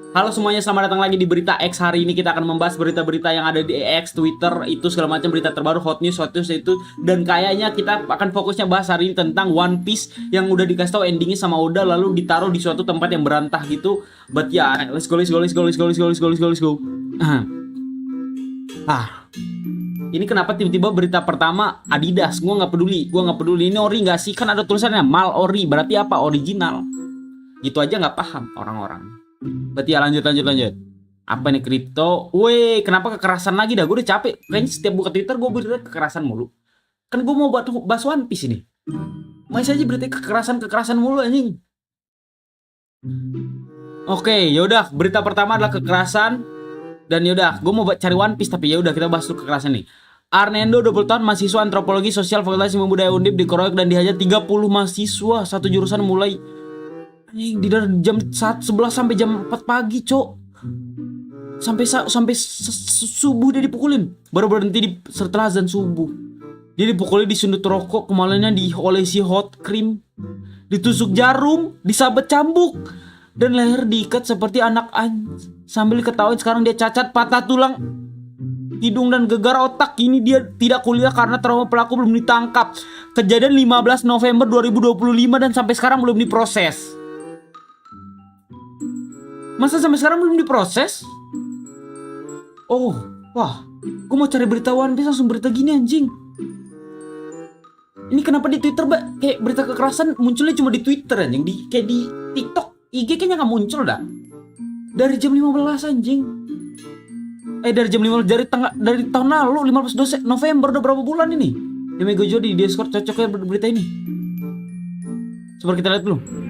Halo semuanya, selamat datang lagi di Berita X. Hari ini kita akan membahas berita-berita yang ada di X, Twitter, itu segala macam berita terbaru, hot news itu. Dan kayaknya kita akan fokusnya bahas hari ini tentang One Piece yang udah dikasih tahu endingnya sama Oda, lalu ditaruh di suatu tempat yang berantah gitu. But ya, let's go. Ini kenapa tiba-tiba berita pertama Adidas? Gua nggak peduli. Ini ori nggak sih? Kan ada tulisannya Mal Ori, berarti apa? Original. Gitu aja nggak paham orang-orang. Berarti ya lanjut. Apa nih kripto? Weh, kenapa kekerasan lagi dah? Gue udah capek. Kayaknya setiap buka Twitter gue berita kekerasan mulu. Kan gue mau bahas One Piece ini. Masih aja berita kekerasan mulu anjing. Oke, yaudah. Berita pertama adalah kekerasan. Dan yaudah, gue mau cari One Piece tapi yaudah kita bahas dulu kekerasan nih. Arnendo 20 tahun, mahasiswa antropologi sosial Fakultas Ilmu Budaya Undip dikeroyok dan dihajar 30 mahasiswa satu jurusan mulai di jam 11 sampai jam 4 pagi, cok. Sampai subuh dia dipukulin. Baru berhenti setelah azan subuh. Dia dipukulin, disundut rokok, kemaluannya diolesi hot cream, ditusuk jarum, disabet cambuk, dan leher diikat seperti anak sambil ketawain. Sekarang dia cacat, patah tulang hidung dan gegar otak. Ini dia tidak kuliah karena trauma pelaku belum ditangkap. Kejadian 15 November 2025 dan sampai sekarang belum diproses. Masa sampai sekarang belum diproses? Oh, wah. Gue mau cari berita One Piece langsung berita gini anjing. Ini kenapa di Twitter, kayak berita kekerasan munculnya cuma di Twitter anjing. Kayak di TikTok, IG kayaknya gak muncul dah. Dari jam 15 anjing. Dari jam 15, dari tahun lalu 15 November, udah berapa bulan ini? Ya Mego Jody di Discord cocoknya berita ini. Coba kita lihat dulu.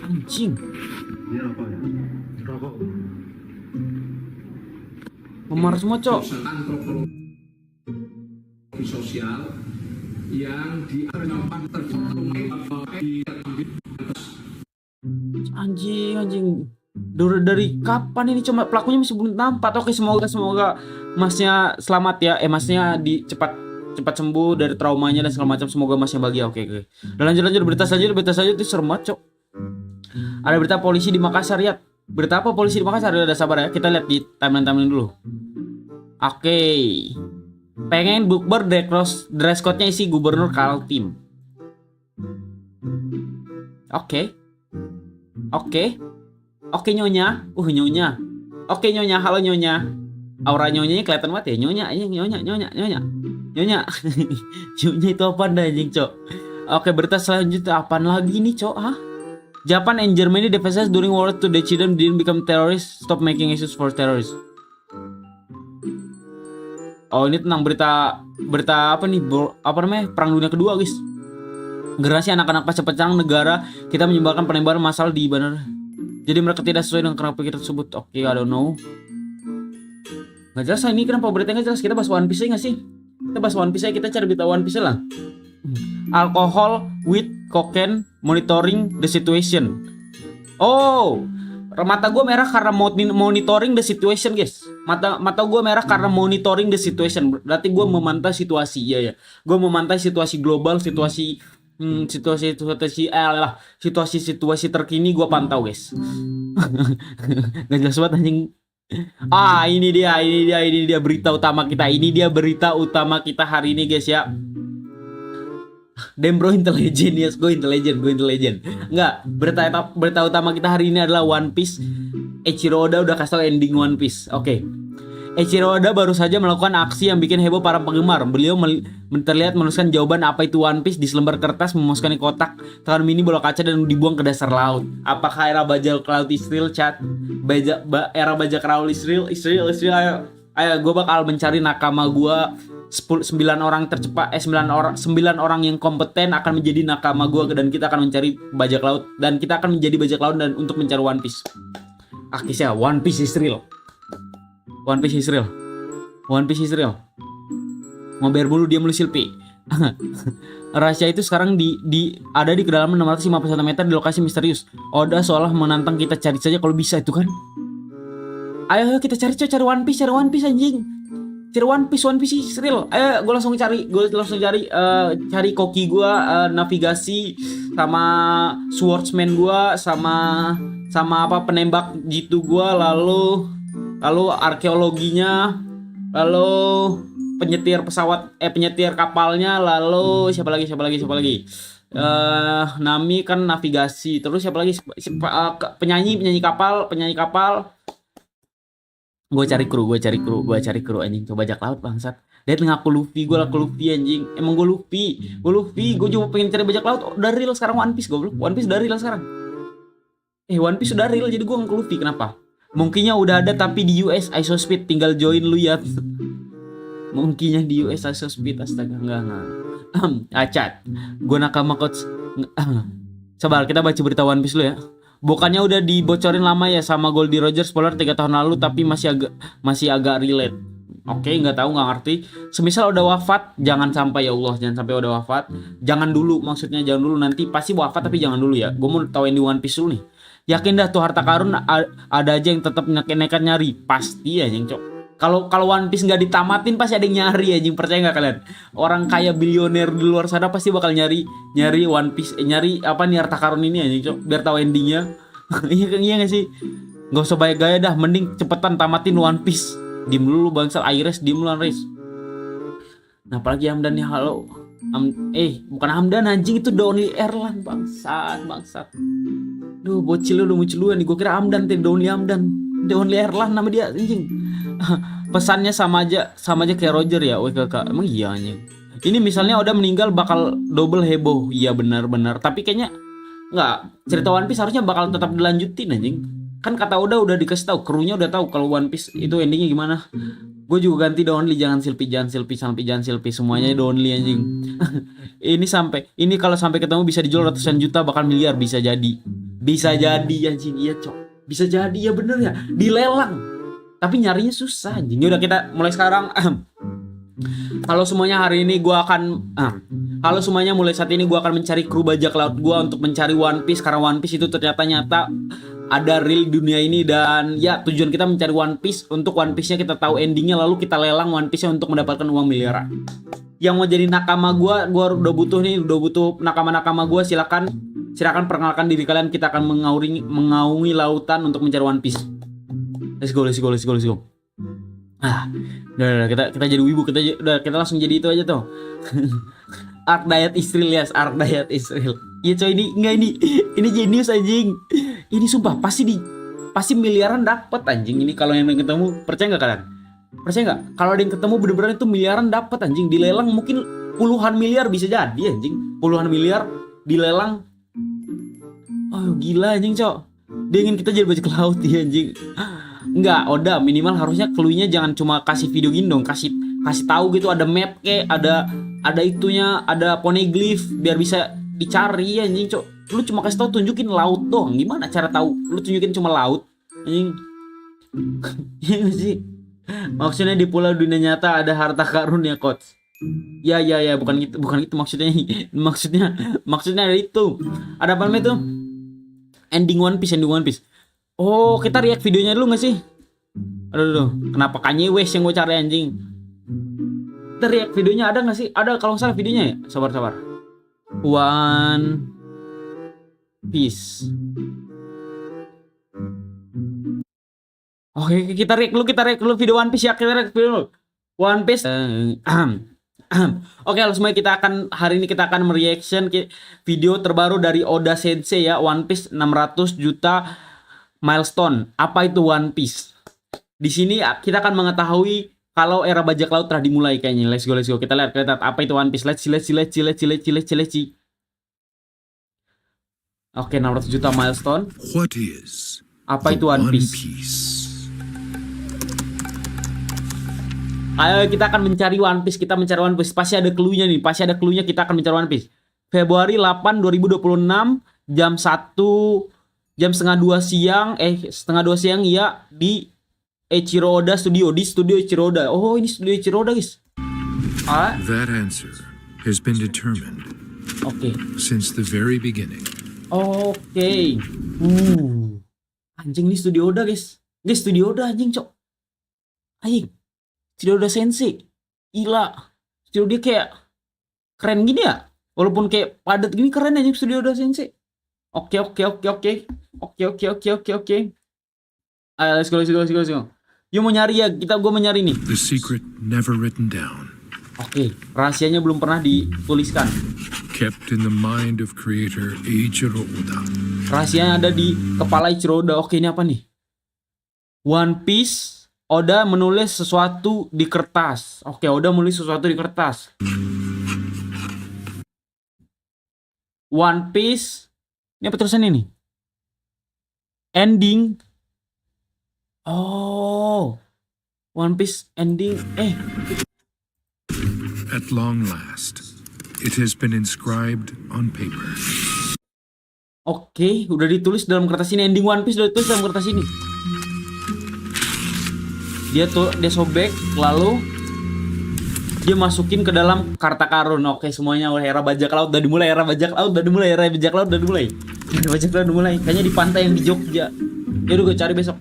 Anjing. Ini apa ya? Rokok. Memar semua, cok. Antropologi sosial yang Anjing. Dari kapan ini? Cuma pelakunya masih belum nampak. Oke, semoga masnya selamat ya. Masnya cepat sembuh dari traumanya dan segala macam. Semoga masnya bahagia. Oke. Dan lanjut berita selanjutnya itu serem banget, cok. Ada berita polisi di Makassar ya. Berita apa polisi di Makassar? Udah sabar ya. Kita lihat di timeline dulu. Oke. Pengen bukber dress code-nya isi gubernur Kaltim. Oke nyonya. Nyonya. Oke nyonya, halo nyonya. Aura nyonyanya kelihatan banget ya. Nyonya. Nyonya itu apaan dah anjing, cok. Oke, berita selanjutnya apaan lagi nih, cok? Hah? Japan and Germany defenses during war to the children didn't become terrorists, stop making excuses for terrorists. Oh, ini tentang berita apa nih? Perang Dunia Kedua, guys. Generasi anak-anak pasca perang negara kita menyebabkan penembakan massal di bandara. Jadi mereka tidak sesuai dengan kenapa kita tersebut. Oke, I don't know. Nggak jelas ini kenapa beritanya nggak jelas. Kita bahas One Piece nggak sih? Kita bahas One Piece aja, kita cari berita One Piece lah. Alcohol with cocaine monitoring the situation. Oh, mata gue merah karena monitoring the situation, guys. Mata gue merah karena monitoring the situation. Berarti gue memantau situasi, ya. Gue memantau situasi global, situasi terkini gue pantau, guys. Gak jelas banget anjing. Ini dia berita utama kita. Ini dia berita utama kita hari ini, guys ya. Damn bro, intelijen, yes, gue intelijen. Enggak, berita utama kita hari ini adalah One Piece. Eiichiro Oda udah kasih tau ending One Piece. Oke. Eiichiro Oda baru saja melakukan aksi yang bikin heboh para penggemar. Beliau terlihat menuliskan jawaban apa itu One Piece di selembar kertas, memasukkan di kotak, tekan mini bola kaca dan dibuang ke dasar laut. Apakah era bajak laut is real, chat? Era bajak laut is real. Ayo, gue bakal mencari nakama gue. 9 orang tercepat 9 orang yang kompeten akan menjadi nakama gue, dan kita akan mencari bajak laut, dan kita akan menjadi bajak laut dan untuk mencari One Piece. Akhirnya One Piece is real. Mau bayar bulu dia menulis silpi. Rahasia itu sekarang ada di kedalaman 651 meter di lokasi misterius. Oda seolah menantang kita, cari saja kalau bisa itu kan. Ayo kita cari One Piece anjing. One Piece is real. Gue langsung cari cari koki gue, navigasi sama swordsman gue, sama apa penembak jitu gue, lalu arkeologinya, lalu penyetir kapalnya, lalu siapa lagi Nami kan navigasi, terus siapa lagi penyanyi kapal. Gue cari kru anjing, coba bajak laut bangsat. Dia ngaku Luffy, gue anjing. Emang gue Luffy, gue cuma pengen cari bajak laut. Udah real sekarang One Piece udah real sekarang. One Piece udah real, jadi gue ngaku Luffy. Kenapa? Mungkinnya udah ada tapi di US Isospeed, tinggal join lu ya. Mungkinnya di US Isospeed, astaga, enggak. Acat. Gue nakama coach. Sabar, kita baca berita One Piece dulu ya. Bukannya udah dibocorin lama ya sama Goldie Roger spoiler 3 tahun lalu, tapi masih agak relate. Oke, nggak tahu, nggak ngerti. Semisal udah wafat, jangan sampai ya Allah, jangan sampai udah wafat. Jangan dulu, maksudnya jangan dulu, nanti pasti wafat tapi jangan dulu ya. Gue mau tahu yang di One Piece dulu nih. Yakin dah tuh harta karun ada aja yang tetap nekat nyari, pasti ya yang cok. Kalau One Piece nggak ditamatin pasti ada yang nyari anjing, percaya nggak kalian? Orang kaya bilioner di luar sana pasti bakal nyari One Piece, nyari apa nih harta karun ini anjing cok, biar tahu endingnya. Iya nggak sih? Nggak usah banyak gaya dah, mending cepetan tamatin One Piece. Diem dulu bangsal, Aires diem dulu Aires. Nah apalagi Hamdan ya, halo. Bukan Hamdan anjing, itu Donly Erlan bangsat. Duh bocil lu muncul nih, gue kira Hamdan teh, Donly Erlan nama dia anjing. Pesannya sama aja kayak Roger ya, WKK. Emang iya anjing. Ini misalnya udah meninggal bakal double heboh. Iya benar. Tapi kayaknya nggak, cerita One Piece harusnya bakal tetap dilanjutin anjing. Kan kata udah dikasih tahu, krunya udah tahu kalau One Piece itu endingnya gimana. Gue juga ganti Donly, jangan Silpi, semuanya Donly anjing. Ini kalau sampai ketemu bisa dijual ratusan juta, bahkan miliar, bisa jadi anjing. Iya cok, bisa jadi ya, bener ya, dilelang. Tapi nyarinya susah anjing. Udah kita mulai sekarang. Halo semuanya, mulai saat ini gue akan mencari kru bajak laut gue untuk mencari One Piece, karena One Piece itu ternyata nyata ada real di dunia ini. Dan ya tujuan kita mencari One Piece, untuk One Piece nya kita tahu endingnya, lalu kita lelang One Piece nya untuk mendapatkan uang miliaran. Yang mau jadi nakama gue udah butuh nakama gue. Silakan perkenalkan diri kalian, kita akan mengaungi lautan untuk mencari One Piece. Let's go. Udah, kita jadi wibu, kita langsung jadi itu aja tuh. Arc Diet Israel, yes, Arc Diet Israel. Iya coy, ini jenius anjing. Ini sumpah pasti miliaran dapat anjing ini kalau yang ketemu. Percaya nggak kalian? Kalau ada yang ketemu bener-bener itu miliaran dapat anjing, dilelang mungkin puluhan miliar bisa jadi anjing. Puluhan miliar dilelang. Oh gila anjing cok. Dia ingin kita jadi bajak laut ya anjing. Enggak, Oda minimal harusnya clue-nya jangan cuma kasih video gini dong, kasih tahu gitu, ada map kayak ada itunya, ada poneglyph biar bisa dicari anjing cok. Lu cuma kasih tahu, tunjukin laut dong, gimana cara tahu? Lu tunjukin cuma laut anjing. Iya sih. Maksudnya di pulau dunia nyata ada harta karun ya coach. Ya bukan gitu maksudnya. Maksudnya ada itu. Ada apa namanya itu? Ending One Piece. Oh, kita react videonya dulu gak sih? Aduh, kenapa Kanye West yang gue cari anjing? Kita react videonya ada gak sih? Ada kalau nggak salah videonya ya? Sabar. One Piece. Oke, kita react dulu video One Piece ya. Kita react video dulu. One Piece. Oke, semuanya hari ini kita akan mereaction video terbaru dari Oda Sensei ya, One Piece 600 juta milestone. Apa itu One Piece? Di sini kita akan mengetahui kalau era bajak laut telah dimulai kayaknya. Let's go. Kita lihat apa itu One Piece. Let's see. Oke, 600 juta milestone. What is apa itu One Piece? Ayo kita akan mencari One Piece. Pasti ada clue-nya nih. Kita akan mencari One Piece. Februari 8 2026 jam 1:30 siang. Setengah 2 siang ya, di Eiichiro Oda Studio. Di studio Eiichiro Oda. Oh, ini studio Eiichiro Oda, guys. That answer has been determined. Oke. Since the very beginning. Oke. Anjing, nih studio Oda, guys. Studio Oda anjing, cok. Anjing. Studio Oda Sensei. Gila. Studio dia kayak keren gini ya. Walaupun kayak padat gini keren aja Studio Oda Sensei. Oke. Ayo, let's go. Yuk mau nyari ya, gue mau nyari nih. The secret never written down, Oke, rahasianya belum pernah dituliskan. kept in the mind of creator Eiichiro Oda. Rahasianya ada di kepala Eiichiro Oda. Oke, ini apa nih? One Piece, Oda menulis sesuatu di kertas. Oke, Oda menulis sesuatu di kertas. One Piece, ini apa tulisannya nih? Ending. Oh, One Piece ending. At long last, it has been inscribed on paper. Oke, udah ditulis dalam kertas ini. Ending One Piece udah ditulis dalam kertas ini. Dia sobek, lalu dia masukin ke dalam karta karun. Oke, semuanya era bajak laut udah dimulai. Era bajak laut udah dimulai. Kayaknya di pantai yang di Jogja. Ya udah gue cari besok.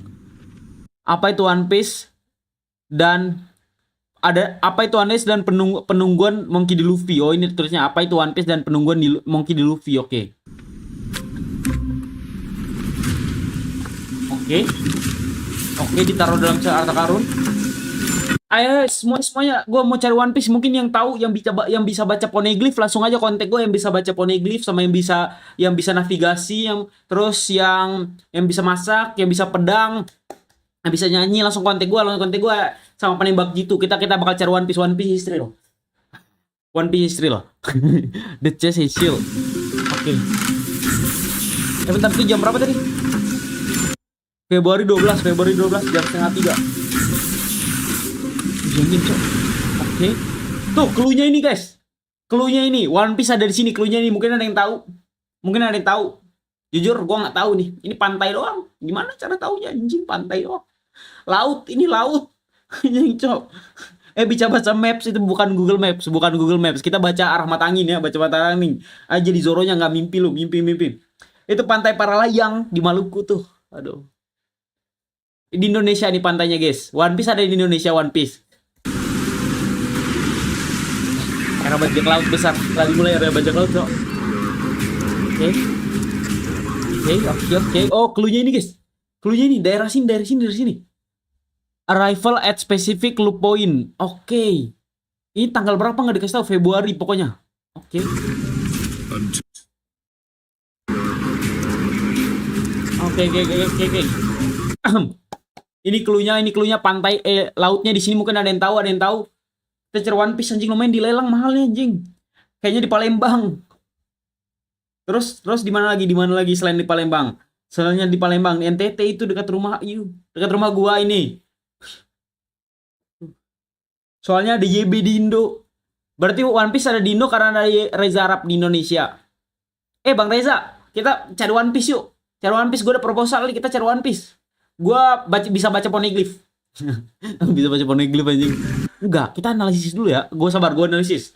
Apa itu One Piece? Dan ada apa itu One Piece dan penungguan Monkey D. Luffy. Oh, ini tulisnya apa itu One Piece dan penungguan Monkey D. Luffy. Oke, ditaruh dalam harta karun. Ayo semuanya, gue mau cari One Piece. Mungkin yang tahu, yang bisa baca poneglyph, langsung aja kontak gue. Yang bisa baca poneglyph sama yang bisa navigasi, yang bisa masak, yang bisa pedang, yang bisa nyanyi, langsung kontak gue sama penembak gitu. Kita bakal cari One Piece history loh. The chest is shield. Oke. Bentar, itu jam berapa tadi? Februari 12 jam setengah 3. Jangan, Cok. Oke. Tuh, clue-nya ini, guys. Clue-nya ini, One Piece ada di sini. Clue-nya ini mungkin ada yang tahu. Jujur, gua nggak tahu nih. Ini pantai doang. Gimana cara taunya? Anjing, pantai doang. Laut. Anjing, Cok. Bisa baca maps, itu bukan Google Maps. Kita baca arah mata angin ya, Aja di Zoronya nggak mimpi lu, mimpi. Itu pantai Paralayang di Maluku tuh. Aduh. Di Indonesia nih pantainya, guys. One Piece ada di Indonesia, One Piece. Era bajak laut besar. Lagi mulai era bajak laut, Cok. Oke. Oh, clue-nya ini, guys. Clue-nya ini daerah sini. Arrival at specific loop point. Oke. Ini tanggal berapa nggak dikasih tahu, Februari pokoknya. Oke. Ini clue-nya pantai lautnya di sini, mungkin ada yang tahu. Kita cari One Piece, anjing, lumayan dilelang mahalnya, anjing. Kayaknya di Palembang. Terus di mana lagi selain di Palembang? Selainnya di Palembang, di NTT itu dekat rumah gua ini. Soalnya ada YB di Indo. Berarti One Piece ada di Indo karena ada Reza Arab di Indonesia. Bang Reza, kita cari One Piece yuk. Cari One Piece, gue ada proposal nih, kita cari One Piece. Gue bisa baca poneglyph. Bisa baca poneglyph, anjing. Enggak, kita analisis dulu ya. Gue analisis.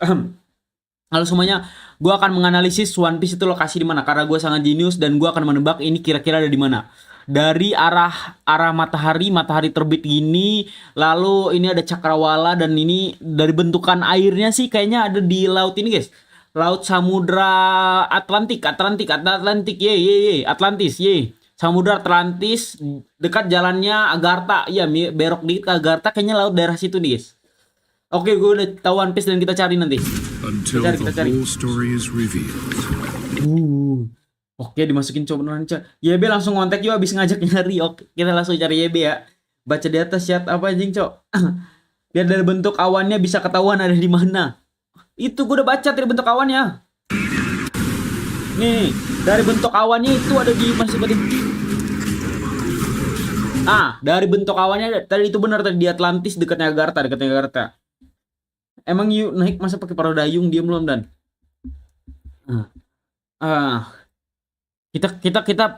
Halo semuanya, gue akan menganalisis One Piece itu lokasi di mana, karena gue sangat jenius dan gue akan menebak ini kira-kira ada di mana. Dari arah matahari terbit gini, lalu ini ada cakrawala, dan ini dari bentukan airnya sih kayaknya ada di laut ini, guys. Laut Samudra Atlantik, Atlantis, Samudra Atlantis, dekat jalannya Agartha, ya berok dikit ke Agartha, kayaknya laut daerah situ nih, guys. Oke, gue udah tahu One Piece dan kita cari nanti. Kita cari. Whole story is revealed. Oke, dimasukin coba nanti. YB langsung kontak yuk abis ngajak nyari. Oke, kita langsung cari YB ya. Baca di atas chat apa anjing, Cok. Biar dari bentuk awannya bisa ketahuan ada di mana. Itu gue udah baca dari bentuk awannya. Nih, dari bentuk awannya itu ada di masih tadi. Dari bentuk awannya tadi itu benar, tadi di Atlantis dekatnya Agartha. Emang yuk naik masa pakai perahu dayung, diam belum dan? Kita pakai kita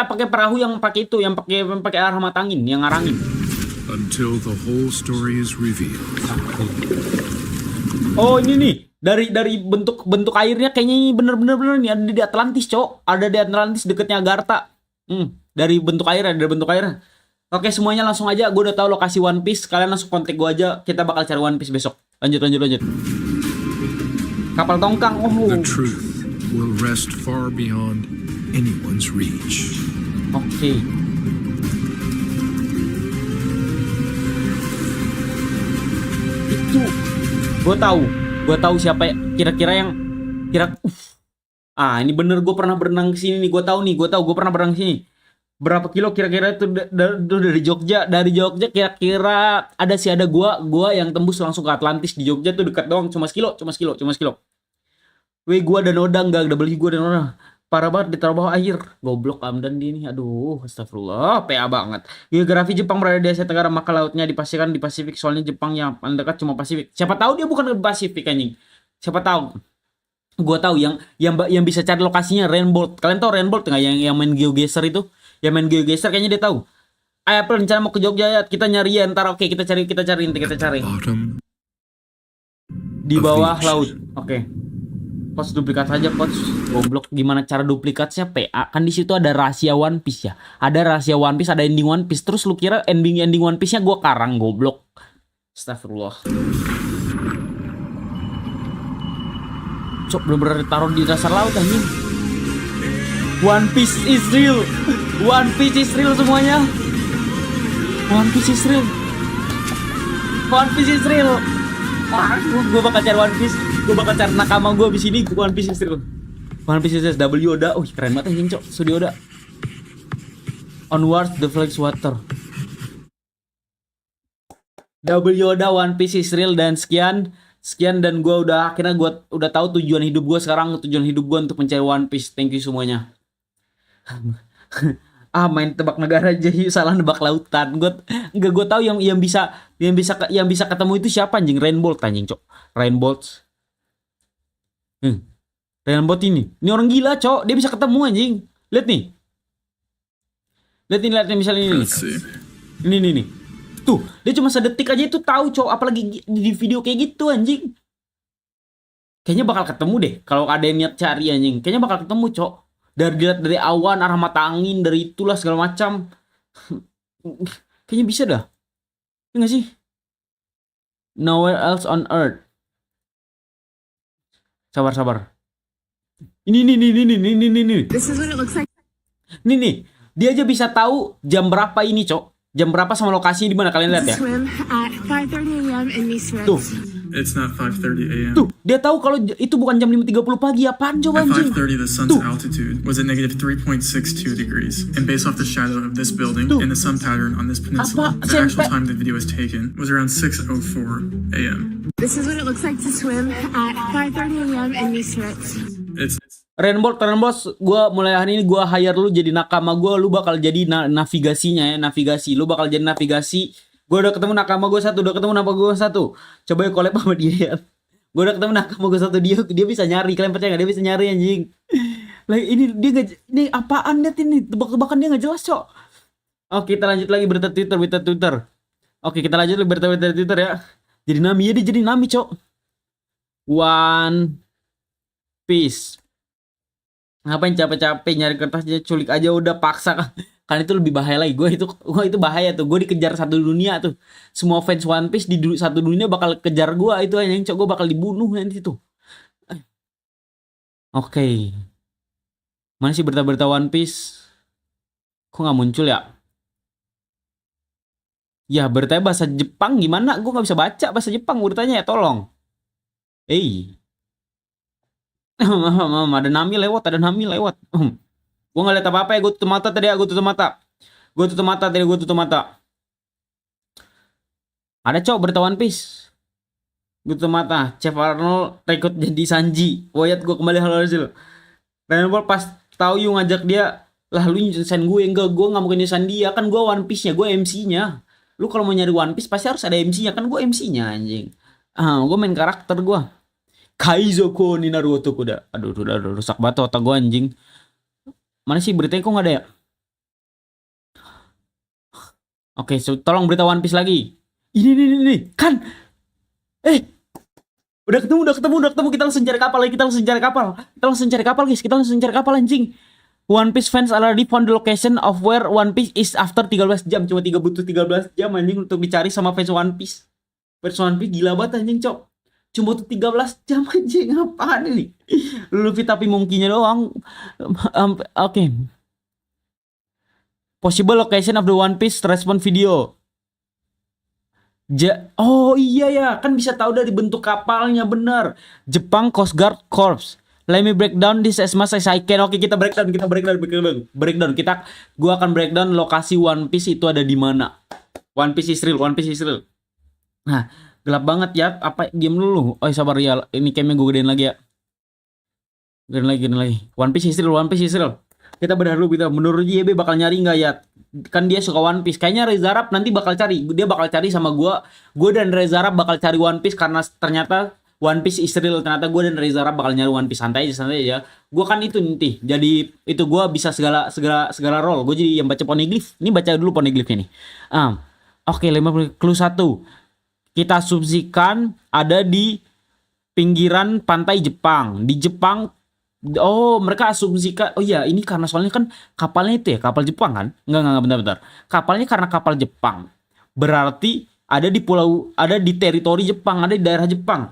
pakai perahu yang pakai itu, yang pakai arah mata angin, yang ngarangin. Until the whole story is revealed. Oh, ini nih. Dari bentuk airnya kayaknya ini bener nih ada di Atlantis, Cok. Ada di Atlantis dekatnya Agartha. Dari bentuk airnya. Oke, semuanya langsung aja. Gue udah tahu lokasi One Piece. Kalian langsung kontak gue aja. Kita bakal cari One Piece besok. Lanjut. Kapal tongkang. The truth will rest far beyond anyone's reach. Oke. Itu gue tahu siapa kira-kira yang ini bener, gue pernah berenang kesini nih. Gue tahu gue pernah berenang sini. Berapa kilo kira-kira itu dari Jogja? Dari Jogja kira-kira ada gua yang tembus langsung ke Atlantis. Di Jogja tuh dekat doang, cuma sekilo. Weh, gua dan Oda enggak double gua dan Oda. Parah banget ditaruh bawah air. Goblok Amdan di ini. Aduh, astagfirullah, PA banget. Geografi Jepang berada di Asia Tenggara, maka lautnya dipastikan di Pasifik. Soalnya Jepang yang paling dekat cuma Pasifik. Siapa tahu dia bukan di Pasifik anjing. Siapa tahu. Gua tahu yang bisa cari lokasinya Rainbolt. Kalian tahu Rainbolt enggak yang main GeoGuessr itu? Yang main GeoGuessr kayaknya dia tahu. Ayo Apple rencana mau ke Jogja ya. Kita nyari ya ntar. Oke, kita cari. Bottom Di bawah laut. Oke. Coach duplikat saja, Coach. Goblok, gimana cara duplikatnya? PA kan di situ ada rahasia One Piece ya. Ada rahasia One Piece, ada ending One Piece. Terus lu kira ending One Piece-nya gua karang, goblok. Astagfirullah. Cok, bener-bener ditaruh di dasar laut anjing. One Piece is real. One Piece is real semuanya. One Piece is real. Gue bakal cari One Piece. Gue bakal cari nakama gue abis ini. One Piece is real. One Piece is real. W Oda. Keren banget anjing, Cok. Studio Oda. Onwards the Flags Water. W Oda, One Piece is real. Dan sekian dan gue akhirnya gue udah tahu tujuan hidup gue sekarang. Tujuan hidup gue untuk mencari One Piece. Thank you semuanya. Main tebak negara aja, salah nebak lautan. Gue tahu yang bisa ketemu itu siapa anjing. Rainbolt anjing, Cok. Rainbolt ini orang gila, Cok. Dia bisa ketemu anjing. Lihat nih misalnya ini. Ini tuh, dia cuma sedetik aja itu tahu, Cok. Apalagi di video kayak gitu anjing. Kayaknya bakal ketemu deh kalau ada yang niat cari anjing. Kayaknya bakal ketemu, Cok. Dari awan, arah mata angin, dari itulah segala macam. Kayaknya bisa dah. Ya nggak sih? Nowhere else on earth. Sabar. Ini. This is what it looks like. Nih. Dia aja bisa tahu jam berapa ini, Cok. Jam berapa sama lokasinya di mana, kalian lihat ya. Swim at 5:30 a.m. in Nice. Tuh. It's not 5:30 a.m. Tuh, dia tahu kalau itu bukan jam 5.30 pagi. Apaan coba At anjing? 5:30, the sun's altitude was at negative 3.62 degrees, and based off the shadow of this building and the sun pattern on this peninsula, the actual time the video was taken was around 6:04 a.m. This is what it looks like to swim at 5:30 a.m. in Nice. It's Rainbow, gue mulai hari ini gue hire lu jadi nakama gue. Lu bakal jadi navigasinya ya, navigasi. Lu bakal jadi navigasi. Gue udah ketemu nakama gue satu, Coba ya collab sama dia ya. Gue udah ketemu nakama gue satu, dia bisa nyari. Kalian percaya gak? Dia bisa nyari anjing. Lah ini apaan lihat ini? Tebak-tebakan dia gak jelas, Cok. Oke, kita lanjut lagi berita Twitter. Oke, kita lanjut lagi berita Twitter ya. Jadi Nami ya, dia jadi Nami, Cok. One Piece. Ngapain capek-capek nyari kertasnya, culik aja udah, paksa. Kan itu lebih bahaya lagi. Gue itu bahaya tuh. Gue dikejar satu dunia tuh. Semua fans One Piece di satu dunia bakal kejar gue. Itu aja yang, Cok. Gue bakal dibunuh nanti tuh. Oke. Mana sih berita-berita One Piece? Kok nggak muncul ya? Ya, beritanya bahasa Jepang gimana? Gue nggak bisa baca bahasa Jepang beritanya ya, tolong. Ada Nami lewat. Gue nggak lihat apa-apa ya. Gue tutup mata tadi. Ada, Cok, berita One Piece. Gue tutup mata. Chef Arnold rekrut jadi Sanji. Woyat gue kembali halo hasil. Rainbow pas tahu Yu ngajak dia, lah lu nyusahin gue. Enggak, gue nggak mungkin nyusahin dia. Kan gue One Piece-nya, gue MC-nya. Lu kalau mau nyari One Piece pasti harus ada MC-nya. Kan gue MC-nya anjing. Gue main karakter gue. Kaizoko ni Naruto kuda. Aduh, udah rusak banget otak gue anjing. Mana sih beritanya, kok nggak ada ya? Oke, tolong berita One Piece lagi. Ini kan. Udah ketemu. Kita langsung cari kapal guys. Kita langsung cari kapal anjing. One Piece fans already found the location of where One Piece is after 13 jam. Cuma butuh 13 jam anjing untuk dicari sama fans One Piece. Fans One Piece gila banget anjing, Cok. Cuma butuh 13 jam anjing, apaan ini? Luffy tapi mungkinnya doang. Oke. Possible location of the One Piece response video. Oh iya ya, kan bisa tahu dari bentuk kapalnya, bener. Jepang Coast Guard Corps. Let me break down this as much as I can. Oke, kita breakdown. Gua akan breakdown lokasi One Piece itu ada di mana. One Piece is real. Nah, gelap banget ya. Apa? Diam dulu. Oh, sabar ya. Ini camnya gue gedein lagi ya. Gedein lagi. One Piece is real. Kita bedah dulu kita. Menurut JB bakal nyari nggak ya? Kan dia suka One Piece. Kayaknya Reza Arab nanti bakal cari. Dia bakal cari sama gue. Gue dan Reza Arab bakal cari One Piece karena ternyata One Piece is real. Ternyata gue dan Reza Arab bakal nyari One Piece. Santai aja. Gue kan itu nanti. Jadi itu gue bisa segala role. Gue jadi yang baca poneglyph. Ini baca dulu poneglyphnya nih. Oke, 50 clue 1. Kita asumsikan ada di pinggiran pantai Jepang. Di Jepang, mereka asumsikan, oh iya ini karena soalnya kan kapalnya itu ya, kapal Jepang kan? Enggak, bentar. Kapalnya karena kapal Jepang. Berarti ada di teritori Jepang, ada di daerah Jepang.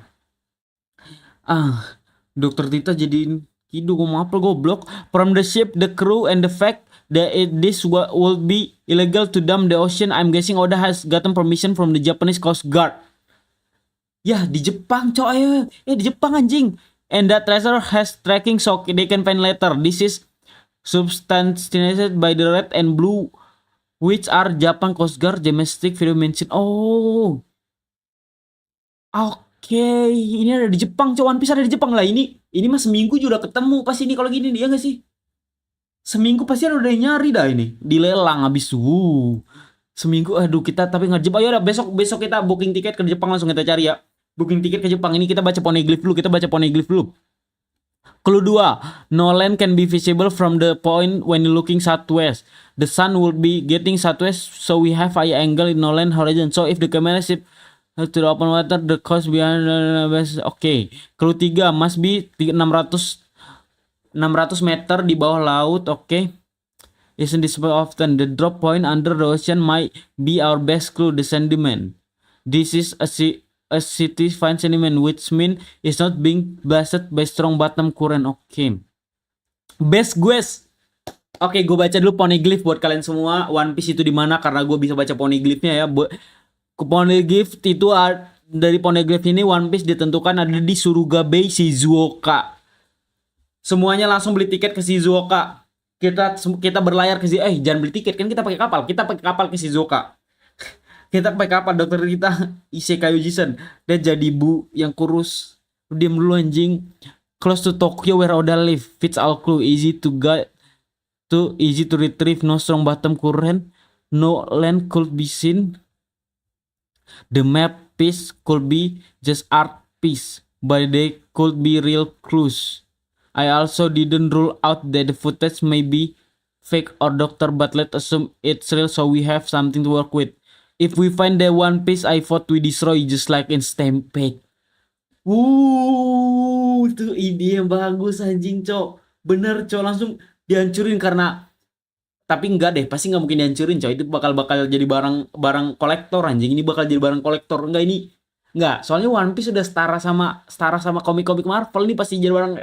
Dokter Tita jadiin Kido ngomong apa goblok. From the ship, the crew, and the fact that this will be illegal to dump the ocean, I'm guessing Oda has gotten permission from the Japanese Coast Guard. Ya, di Jepang coy. Di Jepang anjing. And that treasure has tracking so they can find later. This is substantiated by the red and blue, which are Japan Coast Guard domestic video mention. Oh. Oke, ini ada di Jepang, coy. One Piece ada di Jepang lah. Ini mah seminggu juga udah ketemu pasti ini kalau gini dia nggak sih? Seminggu pasti ada udah nyari dah ini. Dilelang habis seminggu kita tapi ngejep. Ayo udah besok kita booking tiket ke Jepang langsung kita cari ya. Booking tiket ke Jepang ini kita baca poneglyph dulu. Clue 2. No land can be visible from the point when looking southwest. The sun will be getting southwest, so we have high angle in no land horizon. So if the camera shift to the open water, the coast behind Oke. Clue 3 must be 600 meter di bawah laut. Oke. Isn't this often the drop point under the ocean might be our best clue, the sediment. This is a city fine sediment, which mean it's not being blasted by strong bottom current. Oke. Best guess. Oke, gue baca dulu poneglyph buat kalian semua. One Piece itu di mana? Karena gue bisa baca poneglyphnya ya. Poneglyph itu dari poneglyph ini One Piece ditentukan ada di Suruga Bay, Shizuoka. Semuanya langsung beli tiket ke Shizuoka. Kita berlayar ke jangan beli tiket kan, kita pakai kapal ke Shizuoka. Kita pakai kapal. Dokter kita Isekai Ujisen. Dia jadi bu yang kurus. Diam dulu anjing. Close to Tokyo where Oda live. Fits all clue. Easy to guide. Easy to retrieve. No strong bottom current. No land could be seen. The map piece could be just art piece, but they could be real clues. I also didn't rule out that the footage may be fake or doctor, but let's assume it's real so we have something to work with. If we find the One Piece, I thought we destroy just like in Stampede. Itu ide yang bagus anjing, Cok. Bener, Cok, langsung dihancurin karena tapi enggak deh, pasti nggak mungkin dihancurin, Cok. Itu bakal jadi barang kolektor anjing. Ini bakal jadi barang kolektor. Enggak, soalnya One Piece udah setara sama komik-komik Marvel, ini pasti jadi barang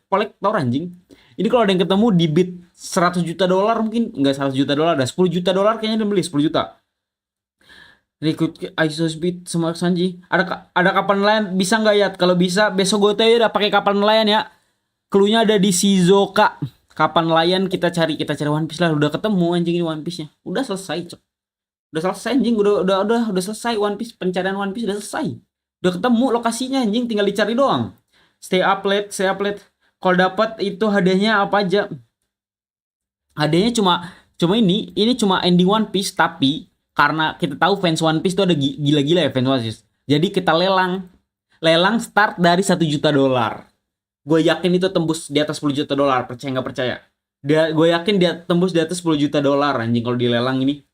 kolektor anjing. Ini kalau ada yang ketemu di bid $100 juta mungkin, enggak $100 juta, ada $10 juta kayaknya udah beli 10 juta. Recruit ISO Speed semua Sanji. Ada kapal nelayan bisa nggak ya? Kalau bisa besok gue udah pakai kapal nelayan ya. Cluenya ada di Shizuoka. Kapal nelayan kita cari One Piece lah. Udah ketemu anjing ini One Piece-nya. Udah selesai, Cok. Udah selesai anjing. Udah selesai One Piece, pencarian One Piece udah selesai. Udah ketemu lokasinya anjing, tinggal dicari doang. Stay up late. Kalau dapat itu hadiahnya apa aja? Hadiahnya cuma ini cuma ending One Piece, tapi karena kita tahu fans One Piece itu ada gila-gila ya fans One Piece. Jadi kita lelang start dari $1 juta. Gue yakin itu tembus di atas $10 juta, percaya nggak percaya? Gue yakin dia tembus di atas $10 juta anjing kalau dilelang ini.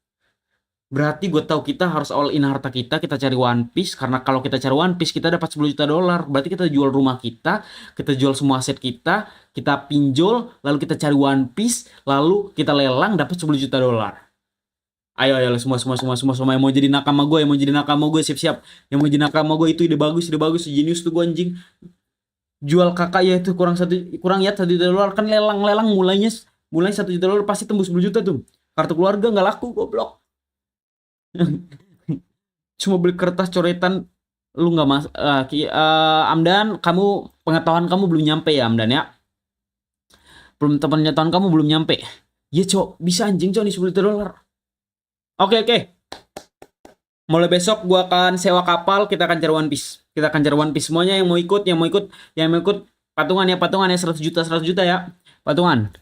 Berarti gue tahu kita harus all in harta kita cari One Piece, karena kalau kita cari One Piece kita dapat 10 juta dolar. Berarti kita jual rumah kita jual semua aset kita pinjol, lalu kita cari One Piece, lalu kita lelang dapat 10 juta dolar. Ayo semua yang mau jadi nakama gue, siap-siap. Yang mau jadi nakama gue, itu ide bagus, genius tuh gue anjing. Jual kakak ya itu kurang ya 1 juta dolar, kan lelang mulai 1 juta dolar pasti tembus 10 juta tuh. Kartu keluarga nggak laku, goblok. Cuma beli kertas coretan lu nggak Amdan, pengetahuan kamu belum nyampe ya Amdan ya. Pengetahuan kamu belum nyampe. Ya cok, bisa anjing cok nih 10 juta dolar. Oke. Mulai besok gua akan sewa kapal, kita akan cari One Piece. Semuanya yang mau ikut patungan ya 100 juta ya. Patungan.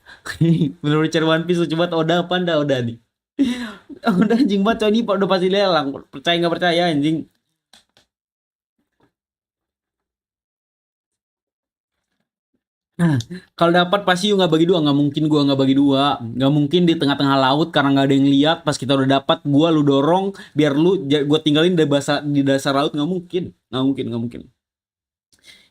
Bener-bener cari One Piece, coba Oda nih. Udah anjing banget ini udah pasti lelang. Percaya nggak percaya anjing. Nah, kalau dapat pasti nggak bagi dua, nggak mungkin gua nggak bagi dua, nggak mungkin di tengah-tengah laut karena nggak ada yang lihat. Pas kita udah dapat, gua lu dorong biar gua tinggalin di dasar laut, nggak mungkin.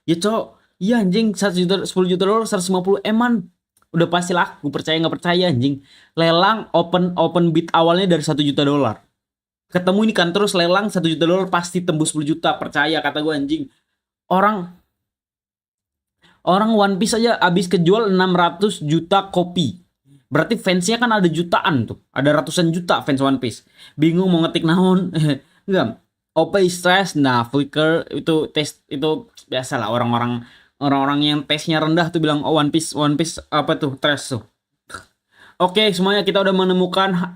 Ya cok, iya anjing 10 juta dolar 150 eman. Udah pasti laku, percaya nggak percaya anjing. Lelang open bid awalnya dari 1 juta dolar. Ketemu ini kan terus lelang 1 juta dolar pasti tembus 10 juta, percaya kata gue anjing. Orang One Piece aja abis kejual 600 juta kopi. Berarti fansnya kan ada jutaan tuh. Ada ratusan juta fans One Piece. Bingung mau ngetik naon. Enggak. OP stress, nah Flickr itu tes itu biasa lah orang-orang yang tesnya rendah tuh bilang One Piece apa tuh trash tuh. Oke, semuanya kita udah menemukan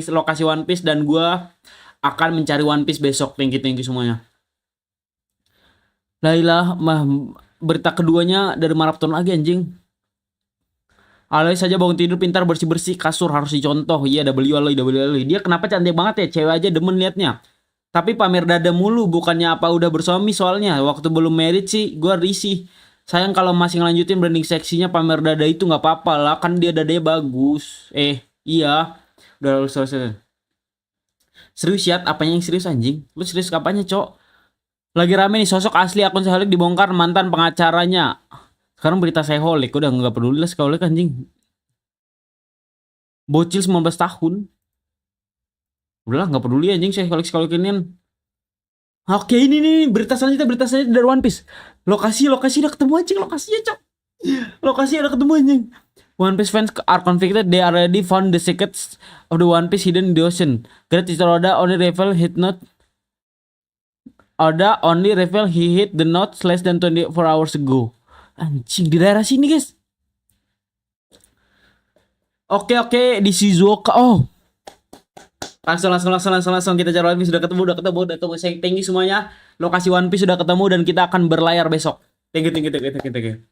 lokasi One Piece dan gua akan mencari One Piece besok. Thank you semuanya. Lailah berita keduanya dari maraton lagi anjing. Alay saja bangun tidur pintar bersih-bersih kasur harus dicontoh. Iya WL. Dia kenapa cantik banget ya, cewek aja demen liatnya. Tapi pamer dada mulu, bukannya apa udah bersuami soalnya. Waktu belum married sih gue risih. Sayang kalau masih ngelanjutin branding seksinya pamer dada itu nggak apa-apa lah, kan dia dadanya bagus. Iya. Udah selesai. Serius ya? Apanya yang serius anjing? Lu serius kapannya, cok? Lagi rame nih sosok asli akun Seholik dibongkar mantan pengacaranya. Sekarang berita Seholik udah nggak peduli lah Seholik anjing. Bocil 19 tahun. Udahlah nggak peduli anjing Seholik ini. Oke, ini berita selanjutnya dari One Piece. Lokasi udah ketemu anjing, lokasinya cok. Lokasi udah ketemu anjing. One Piece fans are convicted they already found the secrets of the One Piece hidden in the ocean. Great Teacher Oda only revealed he hit the notes less than 24 hours ago. Anjing di daerah sini guys. Oke di Shizuoka. Oh. Langsung kita cari One Piece, udah ketemu. Thank you semuanya. Lokasi One Piece sudah ketemu dan kita akan berlayar besok. Thank you.